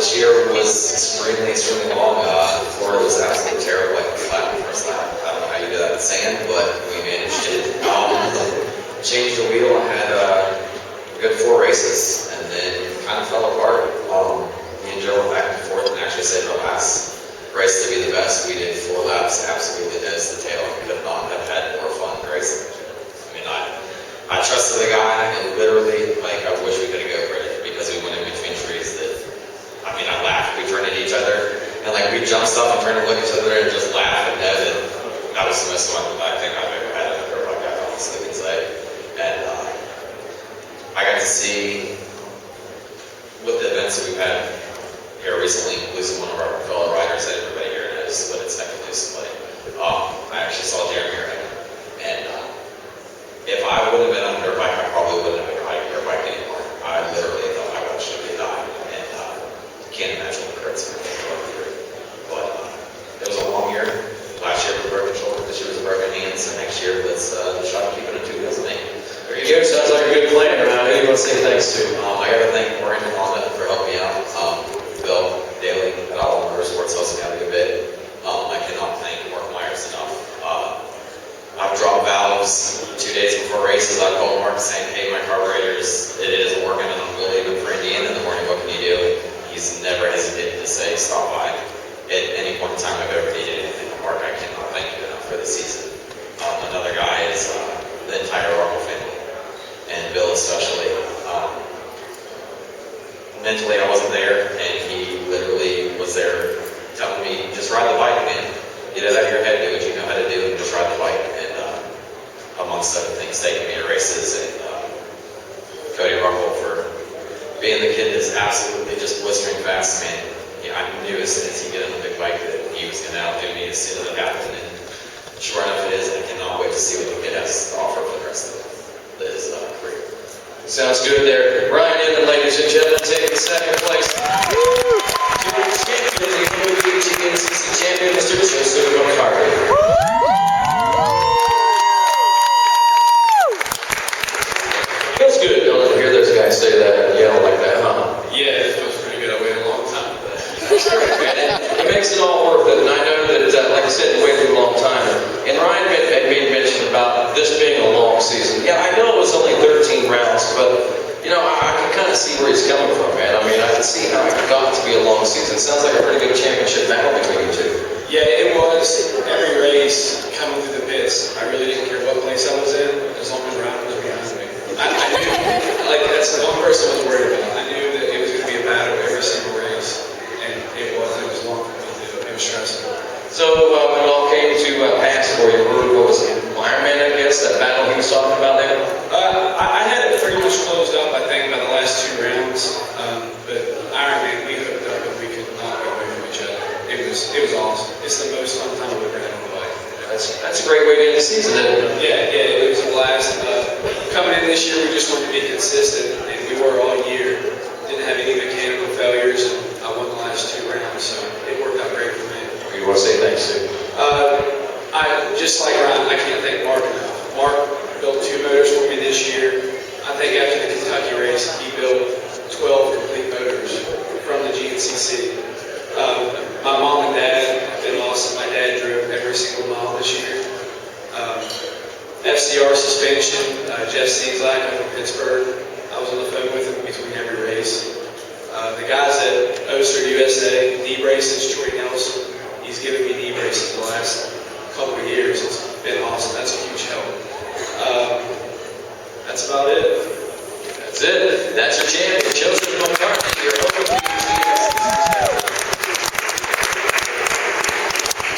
This year was extremely long. Florida was absolutely terrible, like flat in the first lap. I don't know how you do that in sand, but we managed it. Changed the wheel. I had a good 4 races, and then kind of fell apart. Me and Joe went back and forth, and actually said the last race to be the best. We did 4 laps, absolutely nose to tail. Could not have had more fun racing. I mean, I trusted the guy, and literally, like, I wish we could have go for it because we went in between trees. I mean, I laughed. We turned at each other, and like we jumped stuff and turned to look at each other and just laugh and heaven. That was the most fun I think I've ever had in a dirt bike, I honestly can say. And I got to see with the events that we've had here recently, losing one of our fellow riders that everybody here knows what it's like to lose somebody. I actually saw Jeremy Ray, and if I wouldn't have been on a dirt bike, I probably wouldn't have been riding a dirt bike anymore. I literally thought I should be dying. Can't imagine what hurts me going through. But it was a long year. Last year was a broken shoulder, this year was a broken hand, so next year let's try to keep it on 2 wheels and make. Very good. Sounds like a good plan around. Who do you want to say thanks to? I got to thank Warren and Wanda for helping me out. Bill Daly at All Motorsports helps me out a good bit. I cannot thank Mark Myers enough. I've dropped valves 2 days before races. I called Mark saying, hey, my carburetor's, it isn't working and I'm leaving for Indiana in the morning. What can you do? He's never hesitated to say, stop by at any point in time I've ever needed anything. Mark, I cannot thank you enough for the season. Another guy is the entire Oracle family, and Bill especially. Mentally, I wasn't there, and he literally was there telling me, just ride the bike, man. Get it out of your head, do what you know how to do, and just ride the bike. And amongst other things, taking me to races, and Cody Ruckle for being the kid that's absolutely just blistering fast, man. Yeah, I knew as soon as he got on the big bike that he was going to outdo me as soon as it happened. And sure enough it is, and I cannot wait to see what the kid has to offer for the rest of his career. Sounds good there. Ryan Inmon, ladies and gentlemen, taking second place. GNCC champion, Mr. Joseph McCarty. Feels good, don't it, to hear those guys say that and yell like that, huh? Yeah, it feels pretty good. I waited a long time for that. It makes it all worth it, and I know that, like I said, you waited a long time. And Ryan had made mention about this being a long season. Yeah, I know it was only 13 rounds, but, you know, I can kind of see where he's coming from, man. I mean, I can see how it got to be a long season. It sounds like a pretty good championship battle between you two. Yeah, it was. Every race coming through the pits, I really didn't care what place I was in, as long as Ryan was behind me. I knew, like, that's the one person I was worried about. I knew that it was going to be a battle every single race, and it was long for me to do. It was stressful. So when it all came to pass for you, what was it, Ironman, I guess, that battle he was talking about there? I had it pretty much closed up, I think, by the last 2 rounds. But Ironman, we hooked up and we could not get away from each other. It was awesome. It's the most fun time I've ever had on the bike. That's a great way to end the season, isn't it? Yeah, it was a blast. Coming in this year, we just wanted to be consistent, and we were all year. Didn't have any mechanical failures, and I won the last 2 rounds, so it worked out great for me. You want to say thanks to? Just like Ryan, I can't thank Mark enough. Mark built 2 motors for me this year. I think after the Kentucky race, he built 12 complete motors from the GNCC. My mom and dad have been awesome. My dad drove every single mile this year. FCR suspension, Jeff Steenslak from Pittsburgh. I was on the phone with him between every race. The guys at Oster USA, knee braces, Troy Nelson. He's given me knee braces the last couple of years. It's been awesome. That's a huge help. That's about it. That's it. That's your champion, Joseph McCarty.